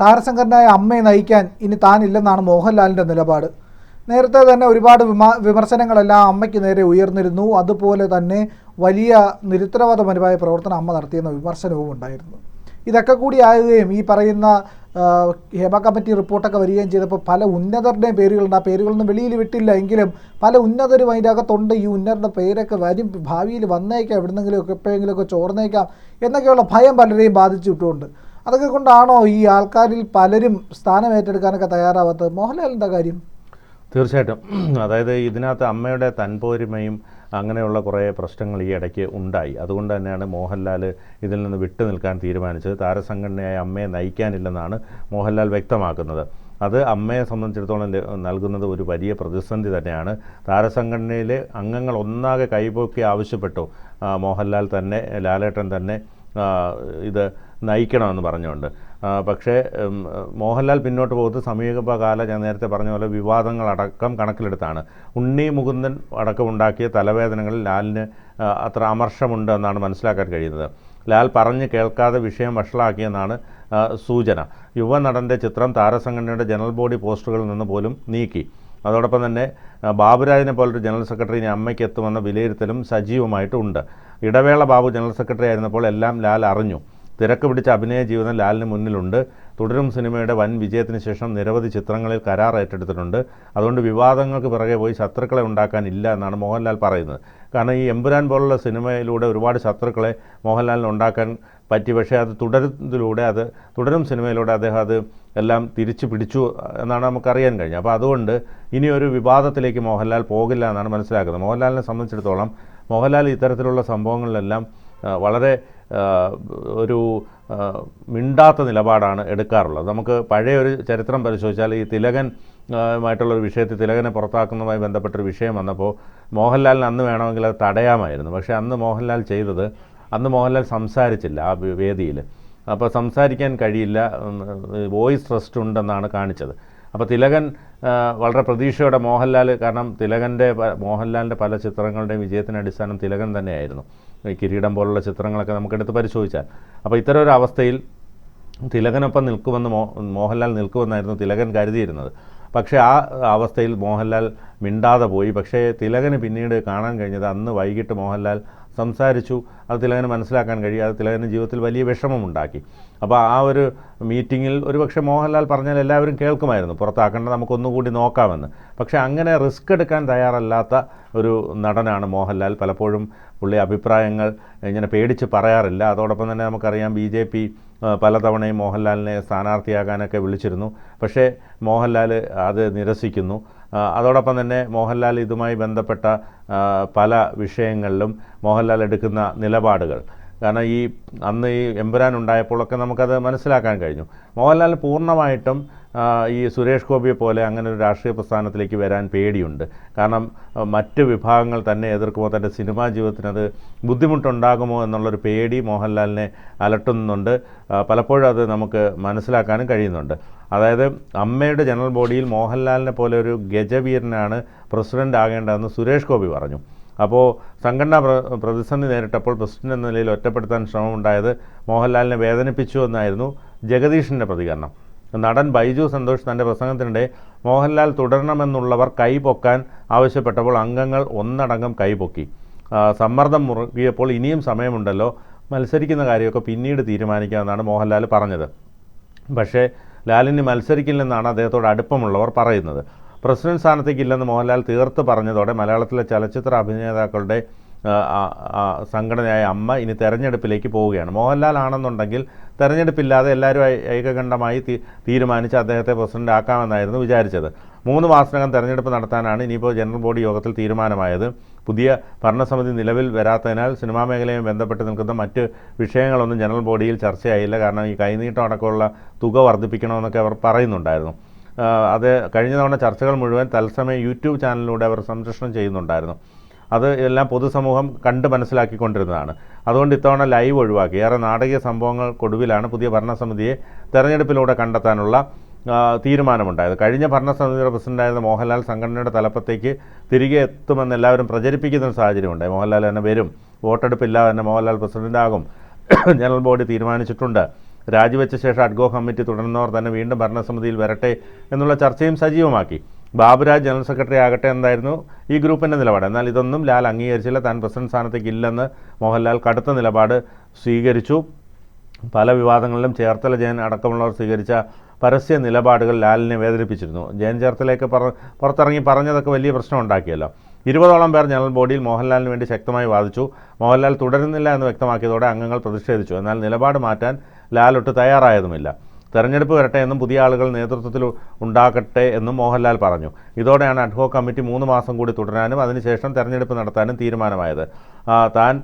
താരസംഘടനയായ അമ്മയെ നയിക്കാൻ ഇനി താനില്ലെന്നാണ് മോഹൻലാലിൻ്റെ നിലപാട്. നേരത്തെ തന്നെ ഒരുപാട് വിമർശനങ്ങളെല്ലാം അമ്മയ്ക്ക് നേരെ ഉയർന്നിരുന്നു. അതുപോലെ തന്നെ വലിയ നിരുത്തരവാദപരമായ പ്രവർത്തനം അമ്മ നടത്തിയെന്ന വിമർശനവും ഉണ്ടായിരുന്നു. ഇതൊക്കെ കൂടി ആകുകയും ഈ പറയുന്ന ഹേമ കമ്മിറ്റി റിപ്പോർട്ടൊക്കെ വരികയും ചെയ്തപ്പോൾ പല ഉന്നതരുടെയും പേരുകളുണ്ട്. ആ പേരുകളൊന്നും വെളിയിൽ വിട്ടില്ല എങ്കിലും പല ഉന്നതരും അതിൻ്റെ അകത്തുണ്ട്. ഈ ഉന്നതരുടെ പേരൊക്കെ വരും, ഭാവിയിൽ വന്നേക്കാം, എവിടുന്നെങ്കിലുമൊക്കെ എപ്പോഴെങ്കിലുമൊക്കെ ചോർന്നേക്കാം എന്നൊക്കെയുള്ള ഭയം പലരെയും ബാധിച്ചിട്ടുണ്ട്. അതൊക്കെ കൊണ്ടാണോ ഈ ആൾക്കാരിൽ പലരും സ്ഥാനം ഏറ്റെടുക്കാനൊക്കെ തയ്യാറാവാത്തത്? മോഹൻലാലിൻ്റെ കാര്യം തീർച്ചയായിട്ടും, അതായത് ഇതിനകത്ത് അമ്മയുടെ തൻപോരിമയും അങ്ങനെയുള്ള കുറേ പ്രശ്നങ്ങൾ ഈ ഇടയ്ക്ക് ഉണ്ടായി. അതുകൊണ്ട് തന്നെയാണ് മോഹൻലാൽ ഇതിൽ നിന്ന് വിട്ടു നിൽക്കാൻ തീരുമാനിച്ചത്. താരസംഘടനയായ അമ്മയെ നയിക്കാനില്ലെന്നാണ് മോഹൻലാൽ വ്യക്തമാക്കുന്നത്. അത് അമ്മയെ സംബന്ധിച്ചിടത്തോളം നൽകുന്നത് ഒരു വലിയ പ്രതിസന്ധി തന്നെയാണ്. താരസംഘടനയിലെ അംഗങ്ങൾ ഒന്നാകെ കൈപോക്കി ആവശ്യപ്പെട്ടു മോഹൻലാൽ തന്നെ, ലാലേട്ടൻ തന്നെ ഇത് നയിക്കണമെന്ന് പറഞ്ഞുകൊണ്ട്. പക്ഷേ മോഹൻലാൽ പിന്നോട്ട് പോകുന്നത് സമീപകാല, ഞാൻ നേരത്തെ പറഞ്ഞ പോലെ വിവാദങ്ങളടക്കം കണക്കിലെടുത്താണ്. ഉണ്ണി മുകുന്ദൻ അടക്കം ഉണ്ടാക്കിയ തലവേദനകളിൽ ലാലിന് അത്ര അമർഷമുണ്ട് എന്നാണ് മനസ്സിലാക്കാൻ കഴിയുന്നത്. ലാൽ പറഞ്ഞ് കേൾക്കാതെ വിഷയം വഷളാക്കിയെന്നാണ് സൂചന. യുവനടൻ്റെ ചിത്രം താരസംഘടനയുടെ ജനറൽ ബോഡി പോസ്റ്ററുകളിൽ നിന്ന് പോലും നീക്കി. അതോടൊപ്പം തന്നെ ബാബുരാജിനെ പോലൊരു ജനറൽ സെക്രട്ടറി ഇനി അമ്മയ്ക്ക് എത്തുമെന്ന വിലയിരുത്തലും സജീവമായിട്ടുണ്ട്. ഇടവേള ബാബു ജനറൽ സെക്രട്ടറി ആയിരുന്നപ്പോൾ എല്ലാം ലാൽ അറിഞ്ഞു. തിരക്ക് പിടിച്ച അഭിനയ ജീവിതം ലാലിന് മുന്നിലുണ്ട്. തുടരും സിനിമയുടെ വൻ വിജയത്തിന് ശേഷം നിരവധി ചിത്രങ്ങളിൽ കരാർ ഏറ്റെടുത്തിട്ടുണ്ട്. അതുകൊണ്ട് വിവാദങ്ങൾക്ക് പിറകെ പോയി ശത്രുക്കളെ ഉണ്ടാക്കാനില്ല എന്നാണ് മോഹൻലാൽ പറയുന്നത്. കാരണം ഈ എമ്പുരാൻ പോലുള്ള സിനിമയിലൂടെ ഒരുപാട് ശത്രുക്കളെ മോഹൻലാലിന് ഉണ്ടാക്കാൻ പറ്റി. പക്ഷേ അത് തുടരും സിനിമയിലൂടെ അദ്ദേഹം അത് എല്ലാം തിരിച്ചു പിടിച്ചു എന്നാണ് നമുക്കറിയാൻ കഴിഞ്ഞത്. അപ്പോൾ അതുകൊണ്ട് ഇനിയൊരു വിവാദത്തിലേക്ക് മോഹൻലാൽ പോകില്ല എന്നാണ് മനസ്സിലാക്കുന്നത്. മോഹൻലാലിനെ സംബന്ധിച്ചിടത്തോളം മോഹൻലാൽ ഇത്തരത്തിലുള്ള സംഭവങ്ങളിലെല്ലാം വളരെ ഒരു മിണ്ടാത്ത നിലപാടാണ് എടുക്കാറുള്ളത്. നമുക്ക് പഴയൊരു ചരിത്രം പരിശോധിച്ചാൽ ഈ തിലകനുമായിട്ടുള്ളൊരു വിഷയത്തിൽ തിലകനെ പുറത്താക്കുന്നതുമായി ബന്ധപ്പെട്ടൊരു വിഷയം വന്നപ്പോൾ മോഹൻലാലിന് അന്ന് വേണമെങ്കിൽ അത് തടയാമായിരുന്നു. പക്ഷേ അന്ന് മോഹൻലാൽ ചെയ്തത്, അന്ന് മോഹൻലാൽ സംസാരിച്ചില്ല ആ വേദിയിൽ. അപ്പോൾ സംസാരിക്കാൻ കഴിയില്ല, വോയിസ് റെസ്റ്റ് ഉണ്ടെന്നാണ് കാണിച്ചത്. അപ്പോൾ തിലകൻ വളരെ പ്രതീക്ഷയോടെ കാരണം മോഹൻലാലിൻ്റെ പല ചിത്രങ്ങളുടെയും വിജയത്തിന് അടിസ്ഥാനം തിലകൻ തന്നെയായിരുന്നു. കിരീടം പോലുള്ള ചിത്രങ്ങളൊക്കെ നമുക്കെടുത്ത് പരിശോധിച്ചാൽ. അപ്പോൾ ഇത്തരം ഒരു അവസ്ഥയിൽ തിലകനൊപ്പം മോഹൻലാൽ നിൽക്കുമെന്നായിരുന്നു തിലകൻ കരുതിയിരുന്നത്. പക്ഷേ ആ അവസ്ഥയിൽ മോഹൻലാൽ മിണ്ടാതെ പോയി. പക്ഷേ തിലകന് പിന്നീട് കാണാൻ കഴിഞ്ഞത് അന്ന് വൈകിട്ട് മോഹൻലാൽ സംസാരിച്ചു. അത് തിലകന് മനസ്സിലാക്കാൻ കഴിയും. അത് തിലകന് ജീവിതത്തിൽ വലിയ വിഷമമുണ്ടാക്കി. അപ്പോൾ ആ ഒരു മീറ്റിങ്ങിൽ ഒരുപക്ഷെ മോഹൻലാൽ പറഞ്ഞാൽ എല്ലാവരും കേൾക്കുമായിരുന്നു, പുറത്താക്കേണ്ട, നമുക്കൊന്നുകൂടി നോക്കാമെന്ന്. പക്ഷേ അങ്ങനെ റിസ്ക് എടുക്കാൻ തയ്യാറല്ലാത്ത ഒരു നടനാണ് മോഹൻലാൽ. പലപ്പോഴും പുള്ളി അഭിപ്രായങ്ങൾ ഇങ്ങനെ പേടിച്ച് പറയാറില്ല. അതോടൊപ്പം തന്നെ നമുക്കറിയാം BJP പലതവണയും മോഹൻലാലിനെ സ്ഥാനാർത്ഥിയാകാനൊക്കെ വിളിച്ചിരുന്നു. പക്ഷേ മോഹൻലാൽ അത് നിരസിക്കുന്നു. അതോടൊപ്പം തന്നെ മോഹൻലാൽ ഇതുമായി ബന്ധപ്പെട്ട പല വിഷയങ്ങളിലും മോഹൻലാൽ എടുക്കുന്ന നിലപാടുകൾ, കാരണം അന്ന് ഈ എമ്പുരാൻ ഉണ്ടായപ്പോഴൊക്കെ നമുക്കത് മനസ്സിലാക്കാൻ കഴിഞ്ഞു. മോഹൻലാൽ പൂർണ്ണമായിട്ടും ഈ സുരേഷ് ഗോപിയെ പോലെ അങ്ങനെ ഒരു രാഷ്ട്രീയ പ്രസ്ഥാനത്തിലേക്ക് വരാൻ പേടിയുണ്ട്. കാരണം മറ്റ് വിഭാഗങ്ങൾ തന്നെ എതിർക്കുമ്പോൾ തൻ്റെ സിനിമാ ജീവിതത്തിനത് ബുദ്ധിമുട്ടുണ്ടാകുമോ എന്നുള്ളൊരു പേടി മോഹൻലാലിനെ അലട്ടുന്നുണ്ട്. പലപ്പോഴും അത് നമുക്ക് മനസ്സിലാക്കാനും കഴിയുന്നുണ്ട്. അതായത് അമ്മയുടെ ജനറൽ ബോഡിയിൽ മോഹൻലാലിനെ പോലെ ഒരു ഗജവീരനാണ് പ്രസിഡൻ്റ് ആകേണ്ടതെന്ന് സുരേഷ് ഗോപി പറഞ്ഞു. അപ്പോൾ സംഘടനാ പ്രതിസന്ധി നേരിട്ടപ്പോൾ പ്രസിഡന്റ് എന്ന നിലയിൽ ഒറ്റപ്പെടുത്താൻ ശ്രമമുണ്ടായത് മോഹൻലാലിനെ വേദനിപ്പിച്ചു എന്നായിരുന്നു ജഗദീഷിൻ്റെ പ്രതികരണം. നടൻ ബൈജു സന്തോഷ് തൻ്റെ പ്രസംഗത്തിനിടെ മോഹൻലാൽ തുടരണമെന്നുള്ളവർ കൈപൊക്കാൻ ആവശ്യപ്പെട്ടപ്പോൾ അംഗങ്ങൾ ഒന്നടങ്കം കൈപൊക്കി. സമ്മർദ്ദം മുറുകിയപ്പോൾ ഇനിയും സമയമുണ്ടല്ലോ, മത്സരിക്കുന്ന കാര്യമൊക്കെ പിന്നീട് തീരുമാനിക്കാമെന്നാണ് മോഹൻലാൽ പറഞ്ഞത്. പക്ഷേ ലാലിന് മത്സരിക്കില്ലെന്നാണ് അദ്ദേഹത്തോട് അടുപ്പമുള്ളവർ പറയുന്നത്. പ്രസിഡന്റ് സ്ഥാനത്തേക്കില്ലെന്ന് മോഹൻലാൽ തീർത്ത് പറഞ്ഞതോടെ മലയാളത്തിലെ ചലച്ചിത്ര അഭിനേതാക്കളുടെ സംഘടനയായ അമ്മ ഇനി തെരഞ്ഞെടുപ്പിലേക്ക് പോവുകയാണ്. മോഹൻലാൽ ആണെന്നുണ്ടെങ്കിൽ തെരഞ്ഞെടുപ്പില്ലാതെ എല്ലാവരും ഏകകണ്ഠമായി തീരുമാനിച്ച് അദ്ദേഹത്തെ പ്രസിഡന്റ് ആക്കാമെന്നായിരുന്നു വിചാരിച്ചത്. 3 മാസത്തിനകം തെരഞ്ഞെടുപ്പ് നടത്താനാണ് ഇനിയിപ്പോൾ ജനറൽ ബോഡി യോഗത്തിൽ തീരുമാനമായത്. പുതിയ ഭരണസമിതി നിലവിൽ വരാത്തതിനാൽ സിനിമാ മേഖലയുമായി ബന്ധപ്പെട്ട് നിൽക്കുന്ന മറ്റ് വിഷയങ്ങളൊന്നും ജനറൽ ബോഡിയിൽ ചർച്ചയായില്ല. കാരണം ഈ കൈനീട്ടം അടക്കമുള്ള തുക വർദ്ധിപ്പിക്കണമെന്നൊക്കെ അവർ പറയുന്നുണ്ടായിരുന്നു. അത് കഴിഞ്ഞ തവണ ചർച്ചകൾ മുഴുവൻ തത്സമയം യൂട്യൂബ് ചാനലിലൂടെ അവർ സംപ്രേഷണം ചെയ്യുന്നുണ്ടായിരുന്നു. അത് എല്ലാം പൊതുസമൂഹം കണ്ട് മനസ്സിലാക്കിക്കൊണ്ടിരുന്നതാണ്. അതുകൊണ്ട് ഇത്തവണ ലൈവ് ഒഴിവാക്കി. ഏറെ നാടകീയ സംഭവങ്ങൾക്കൊടുവിലാണ് പുതിയ ഭരണസമിതിയെ തെരഞ്ഞെടുപ്പിലൂടെ കണ്ടെത്താനുള്ള തീരുമാനമുണ്ടായത്. കഴിഞ്ഞ ഭരണസമിതിയുടെ പ്രസിഡന്റായിരുന്ന മോഹൻലാൽ സംഘടനയുടെ തലപ്പത്തേക്ക് തിരികെ എത്തുമെന്ന് എല്ലാവരും പ്രചരിപ്പിക്കുന്ന സാഹചര്യമുണ്ടായി. മോഹൻലാൽ തന്നെ വരും, വോട്ടെടുപ്പില്ലാതെ തന്നെ മോഹൻലാൽ പ്രസിഡന്റാകും, ജനറൽ ബോഡി തീരുമാനിച്ചിട്ടുണ്ട് രാജിവെച്ച ശേഷം അഡ്കോ കമ്മിറ്റി തുടരുന്നവർ തന്നെ വീണ്ടും ഭരണസമിതിയിൽ വരട്ടെ എന്നുള്ള ചർച്ചയും സജീവമാക്കി. ബാബുരാജ് ജനറൽ സെക്രട്ടറി ആകട്ടെ എന്നായിരുന്നു ഈ ഗ്രൂപ്പിൻ്റെ നിലപാട്. എന്നാൽ ഇതൊന്നും ലാൽ അംഗീകരിച്ചില്ല. താൻ പ്രസിഡന്റ് സ്ഥാനത്തേക്ക് ഇല്ലെന്ന് മോഹൻലാൽ കടുത്ത നിലപാട് സ്വീകരിച്ചു. പല വിവാദങ്ങളിലും ചേർത്തല ജയൻ അടക്കമുള്ളവർ സ്വീകരിച്ച പരസ്യ നിലപാടുകൾ ലാലിനെ വേദനിപ്പിച്ചിരുന്നു. ജയൻ ചേർത്തലയൊക്കെ പുറത്തിറങ്ങി പറഞ്ഞതൊക്കെ വലിയ പ്രശ്നം ഉണ്ടാക്കിയല്ലോ. 20ഓളം പേർ ജനറൽ ബോഡിയിൽ മോഹൻലാലിന് വേണ്ടി ശക്തമായി വാദിച്ചു. മോഹൻലാൽ തുടരുന്നില്ല എന്ന് വ്യക്തമാക്കിയതോടെ അംഗങ്ങൾ പ്രതിഷേധിച്ചു. എന്നാൽ നിലപാട് മാറ്റാൻ ലാൽ ഒട്ട് തയ്യാറായതുമില്ല. തെരഞ്ഞെടുപ്പ് വരട്ടെ എന്നും പുതിയ ആളുകൾ നേതൃത്വത്തിൽ ഉണ്ടാകട്ടെ എന്നും മോഹൻലാൽ പറഞ്ഞു. ഇതോടെയാണ് അഡ്കോ കമ്മിറ്റി 3 മാസം കൂടി തുടരാനും അതിനുശേഷം തെരഞ്ഞെടുപ്പ് നടത്താനും തീരുമാനമായത്. താൻ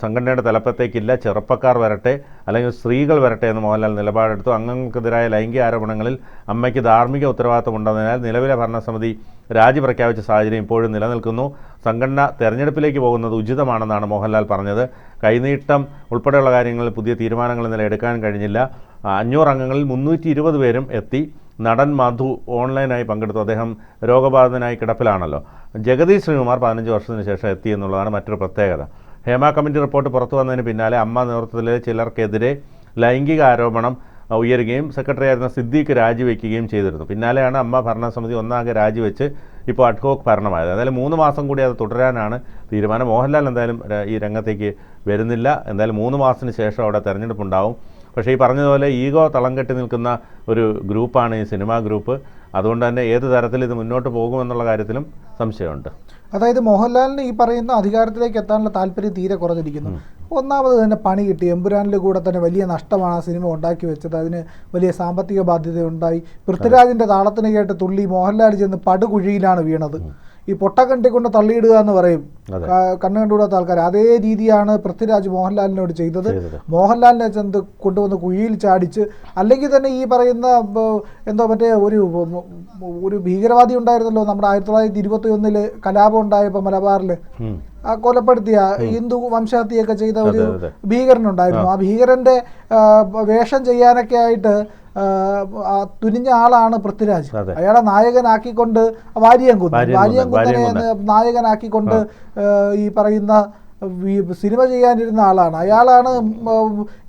സംഘടനയുടെ തലപ്പത്തേക്കില്ല, ചെറുപ്പക്കാർ വരട്ടെ അല്ലെങ്കിൽ സ്ത്രീകൾ വരട്ടെ എന്ന് മോഹൻലാൽ നിലപാടെടുത്തു. അംഗങ്ങൾക്കെതിരായ ലൈംഗിക ആരോപണങ്ങളിൽ അമ്മയ്ക്ക് ധാർമ്മിക ഉത്തരവാദിത്തമുണ്ടെന്നതിനാൽ നിലവിലെ ഭരണസമിതി രാജി പ്രഖ്യാപിച്ച സാഹചര്യം ഇപ്പോഴും നിലനിൽക്കുന്നു. സംഘടന തെരഞ്ഞെടുപ്പിലേക്ക് പോകുന്നത് ഉചിതമാണെന്നാണ് മോഹൻലാൽ പറഞ്ഞത്. കൈനീട്ടം ഉൾപ്പെടെയുള്ള കാര്യങ്ങളിൽ പുതിയ തീരുമാനങ്ങൾ ഇന്നലെ എടുക്കാൻ കഴിഞ്ഞില്ല. 500 അംഗങ്ങളിൽ 320 പേരും എത്തി. നടൻ മധു ഓൺലൈനായി പങ്കെടുത്തു. അദ്ദേഹം രോഗബാധിതനായി കിടപ്പിലാണല്ലോ. ജഗദീഷ് ശ്രീകുമാർ 15 വർഷത്തിന് ശേഷം എത്തി എന്നുള്ളതാണ് മറ്റൊരു പ്രത്യേകത. ഹേമ കമ്മിറ്റി റിപ്പോർട്ട് പുറത്തു വന്നതിന് പിന്നാലെ അമ്മ നേതൃത്വത്തിലെ ചിലർക്കെതിരെ ലൈംഗിക ആരോപണം ഉയരുകയും സെക്രട്ടറിയായിരുന്ന സിദ്ദീഖ് രാജിവെക്കുകയും ചെയ്തിരുന്നു. പിന്നാലെയാണ് അമ്മ ഭരണസമിതി ഒന്നാകെ രാജിവെച്ച് ഇപ്പോൾ അഡ്ഹോക് ഭരണമായത്. എന്തായാലും 3 മാസം കൂടി അത് തുടരാനാണ് തീരുമാനം. മോഹൻലാൽ എന്തായാലും ഈ രംഗത്തേക്ക് വരുന്നില്ല. എന്തായാലും 3 മാസത്തിന് ശേഷം അവിടെ തെരഞ്ഞെടുപ്പുണ്ടാവും. പക്ഷേ ഈ പറഞ്ഞതുപോലെ ഈഗോ തളം കെട്ടി നിൽക്കുന്ന ഒരു ഗ്രൂപ്പാണ് ഈ സിനിമാ ഗ്രൂപ്പ്. അതുകൊണ്ട് തന്നെ ഏത് തരത്തിൽ ഇത് മുന്നോട്ട് പോകുമെന്നുള്ള കാര്യത്തിലും സംശയമുണ്ട്. അതായത് മോഹൻലാലിന് ഈ പറയുന്ന അധികാരത്തിലേക്ക് എത്താനുള്ള താല്പര്യം തീരെ കുറഞ്ഞിരിക്കുന്നു. ഒന്നാമത് തന്നെ പണി കിട്ടി. എമ്പുരാനിൽ കൂടെ തന്നെ വലിയ നഷ്ടമാണ് ആ സിനിമ ഉണ്ടാക്കി വെച്ചത്. അതിന് വലിയ സാമ്പത്തിക ബാധ്യതയുണ്ടായി. പൃഥ്വിരാജിൻ്റെ താളത്തിന് കേട്ട് തുള്ളി മോഹൻലാൽ ചെന്ന് പടുകുഴിയിലാണ് വീണത്. ഈ പൊട്ടക്കണ്ടി കൊണ്ട് തള്ളിയിടുക എന്ന് പറയും കണ്ണു കണ്ടുകൂടാത്ത ആൾക്കാർ. അതേ രീതിയാണ് പൃഥ്വിരാജ് മോഹൻലാലിനോട് ചെയ്തത്. മോഹൻലാലിനെ ചെന്ന് കൊണ്ടുവന്ന് കുഴിയിൽ ചാടിച്ച്, അല്ലെങ്കിൽ തന്നെ ഈ പറയുന്ന എന്തോ മറ്റേ ഒരു ഭീകരവാദി ഉണ്ടായിരുന്നല്ലോ നമ്മുടെ 1921 കലാപം ഉണ്ടായപ്പോൾ മലബാറിൽ കൊലപ്പെടുത്തിയ ഹിന്ദു വംശഹത്യയൊക്കെ ചെയ്ത ഒരു ഭീകരനുണ്ടായിരുന്നു. ആ ഭീകരന്റെ വേഷം ചെയ്യാനൊക്കെ ആയിട്ട് തുനിഞ്ഞ ആളാണ് പൃഥ്വിരാജ്. അയാളെ നായകനാക്കിക്കൊണ്ട് വാര്യംകുന്നനെ നായകനാക്കിക്കൊണ്ട് ഈ പറയുന്ന സിനിമ ചെയ്യാനിരുന്ന ആളാണ്. അയാളാണ്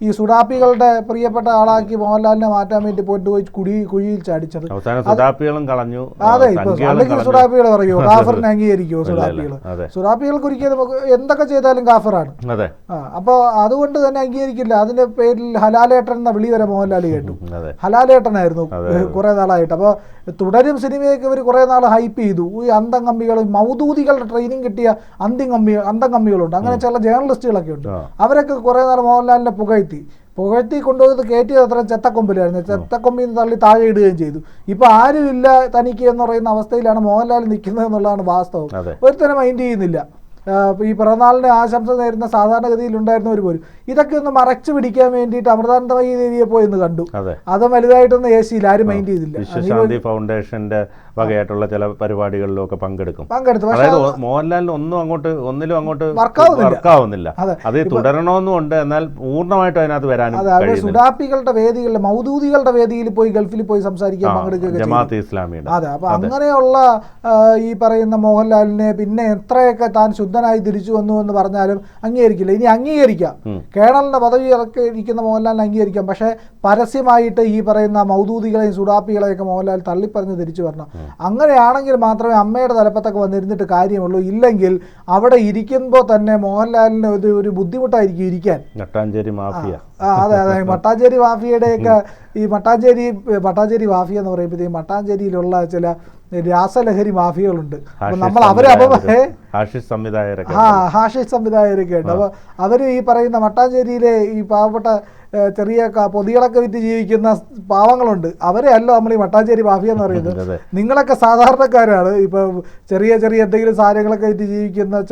ഈ സുഡാപ്പികളുടെ പ്രിയപ്പെട്ട ആളാക്കി മോഹൻലാലിനെ മാറ്റാൻ വേണ്ടി പോയി കുഴിയിൽ ചാടിച്ചത്. കളഞ്ഞു. അതെ, ഇപ്പൊ അല്ലെങ്കിൽ സുഡാപ്പികൾ പറയുമോ ഗാഫറിനെ അംഗീകരിക്കുമോ? സുഡാപ്പികൾക്ക് ഒരിക്കലും എന്തൊക്കെ ചെയ്താലും ഗാഫറാണ്. അപ്പോൾ അതുകൊണ്ട് തന്നെ അംഗീകരിക്കില്ല. അതിന്റെ പേരിൽ ഹലാലേട്ടൻ എന്ന വിളി വരെ മോഹൻലാൽ കേട്ടു. ഹലാലേട്ടനായിരുന്നു കുറെ നാളായിട്ട്. അപ്പോൾ തുടരും സിനിമയൊക്കെ ഇവർ കുറെ നാൾ ഹൈപ്പ് ചെയ്തു. ഈ അന്തംകമ്മികൾ, മൗദൂദികളുടെ ട്രെയിനിങ് കിട്ടിയ അന്തംകമ്മികളുണ്ട്. അങ്ങനെ ചില ജേർണലിസ്റ്റുകളൊക്കെ ഉണ്ട്. അവരൊക്കെ കുറെ നാൾ മോഹൻലാലിനെ പുകഴ്ത്തി കൊണ്ടുപോയത് കയറ്റിയത് അത്ര ചെത്തക്കൊമ്പിലായിരുന്നു. ചെത്തക്കൊമ്പിൽ നിന്ന് തള്ളി താഴെ ഇടുകയും ചെയ്തു. ഇപ്പൊ ആരുമില്ല തനിക്ക് എന്ന് പറയുന്ന അവസ്ഥയിലാണ് മോഹൻലാൽ നിൽക്കുന്നത് എന്നുള്ളതാണ് വാസ്തവം. ഒരുത്തരം മൈൻഡ് ചെയ്യുന്നില്ല. ഈ പിറന്നാളിന് ആശംസ നേരുന്ന സാധാരണഗതിയിൽ ഉണ്ടായിരുന്നവർ പോലും ഇതൊക്കെ ഒന്ന് മറച്ചു പിടിക്കാൻ വേണ്ടിയിട്ട് അമൃതാനന്ദമയി ദേവിയെ പോയി ഒന്ന് കണ്ടു. അത് വലുതായിട്ടൊന്നും ഏശിയിൽ ആരും മൈൻഡ് ചെയ്തില്ല. വിശ്വശാന്തി ഫൗണ്ടേഷന്റെ വകയായിട്ടുള്ള ചില പരിപാടികളിലൊക്കെ പങ്കെടുത്തു. അതായത് മോഹൻലാലിന് ഒന്നിലും അങ്ങോട്ട് വർക്കാവുന്നില്ല. അത് തുടരണമെന്നുണ്ട്. എന്നാൽ പൂർണ്ണമായിട്ടും അതിനകത്ത് വരാനും സുഡാപ്പികളുടെ വേദികളിൽ, മൗദൂദികളുടെ വേദിയിൽ പോയി ഗൾഫിൽ പോയി സംസാരിക്കാൻ പങ്കെടുക്കുക ജമാഅത്തെ ഇസ്ലാമിയുടെ. അതെ, അപ്പൊ അങ്ങനെയുള്ള ഈ പറയുന്ന മോഹൻലാലിനെ പിന്നെ എത്രയൊക്കെ താൻ ശുദ്ധനായി തിരിച്ചു വന്നു എന്ന് പറഞ്ഞാലും അംഗീകരിക്കില്ല. ഇനി അംഗീകരിക്കാം, കേണലിന്റെ പദവി ഇരിക്കുന്ന മോഹൻലാലിനെ അംഗീകരിക്കാം. പക്ഷേ പരസ്യമായിട്ട് ഈ പറയുന്ന മൗദൂദികളെയും സുഡാപ്പികളെയൊക്കെ മോഹൻലാൽ തള്ളിപ്പറഞ്ഞ് തിരിച്ചു വരണം. അങ്ങനെയാണെങ്കിൽ മാത്രമേ അമ്മയുടെ തലപ്പത്തൊക്കെ വന്നിരുന്നിട്ട് കാര്യമുള്ളൂ. ഇല്ലെങ്കിൽ അവിടെ ഇരിക്കുമ്പോൾ തന്നെ മോഹൻലാലിന് ഒരു ബുദ്ധിമുട്ടായിരിക്കും ഇരിക്കാൻ. മട്ടാഞ്ചേരി മാഫിയ. അതെ, മട്ടാഞ്ചേരി മാഫിയയുടെയൊക്കെ ഈ മട്ടാഞ്ചേരി മാഫിയ എന്ന് പറയുമ്പോഴത്തേക്കും മട്ടാഞ്ചേരിയിലുള്ള ചില രാസലഹരി മാഫിയകളുണ്ട്. അപ്പൊ നമ്മൾ അവരെ ഹാഷിഷ് സംവിധായകരൊക്കെ ഉണ്ട്. അപ്പൊ അവര് ഈ പറയുന്ന മട്ടാഞ്ചേരിയിലെ ഈ പാവപ്പെട്ട ചെറിയ പൊതികളൊക്കെ വിറ്റ് ജീവിക്കുന്ന പാവങ്ങളുണ്ട്. അവരെ അല്ല നമ്മൾ ഈ മട്ടാഞ്ചേരി മാഫിയ എന്ന് പറയുന്നത്. നിങ്ങളൊക്കെ സാധാരണക്കാരാണ്. ഇപ്പൊ ചെറിയ എന്തെങ്കിലും സാധനങ്ങളൊക്കെ വിറ്റ് ജീവിക്കുന്ന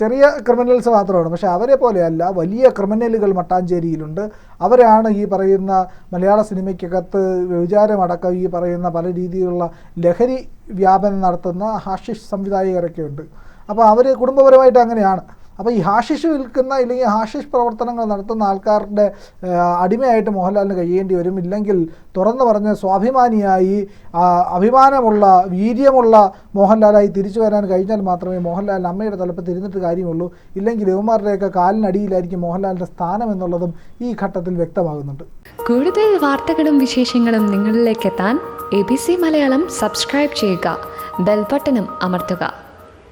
ചെറിയ ക്രിമിനൽസ് മാത്രമാണ്. പക്ഷെ അവരെ പോലെയല്ല, വലിയ ക്രിമിനലുകൾ മട്ടാഞ്ചേരിയിലുണ്ട്. അവരാണ് ഈ പറയുന്ന മലയാള സിനിമയ്ക്കകത്ത് വ്യഭിചാരമടക്കം ഈ പറയുന്ന പല രീതിയിലുള്ള ലഹരി വ്യാപനം നടത്തുന്ന ഹാഷിഷ് സംവിധായകരൊക്കെ ഉണ്ട്. അപ്പോൾ അവർ കുടുംബപരമായിട്ട് അങ്ങനെയാണ്. അപ്പോൾ ഈ ഹാഷിഷ് വിൽക്കുന്ന ഇല്ലെങ്കിൽ ഹാഷിഷ് പ്രവർത്തനങ്ങൾ നടത്തുന്ന ആൾക്കാരുടെ അടിമയായിട്ട് മോഹൻലാലിന് കഴിയേണ്ടി വരും. ഇല്ലെങ്കിൽ തുറന്നു പറഞ്ഞ് സ്വാഭിമാനിയായി അഭിമാനമുള്ള വീര്യമുള്ള മോഹൻലാലായി തിരിച്ചു വരാൻ കഴിഞ്ഞാൽ മാത്രമേ മോഹൻലാലിന് അമ്മയുടെ തലപ്പത്ത് ഇരുന്നിട്ട് കാര്യമുള്ളൂ. ഇല്ലെങ്കിൽ യുവമാരുടെയൊക്കെ കാലിനടിയിലായിരിക്കും മോഹൻലാലിൻ്റെ സ്ഥാനം എന്നുള്ളതും ഈ ഘട്ടത്തിൽ വ്യക്തമാകുന്നുണ്ട്. കൂടുതൽ വാർത്തകളും വിശേഷങ്ങളും നിങ്ങളിലേക്ക് എത്താൻ ABC മലയാളം സബ്സ്ക്രൈബ് ചെയ്യുക, ബെൽ ബട്ടണും അമർത്തുക.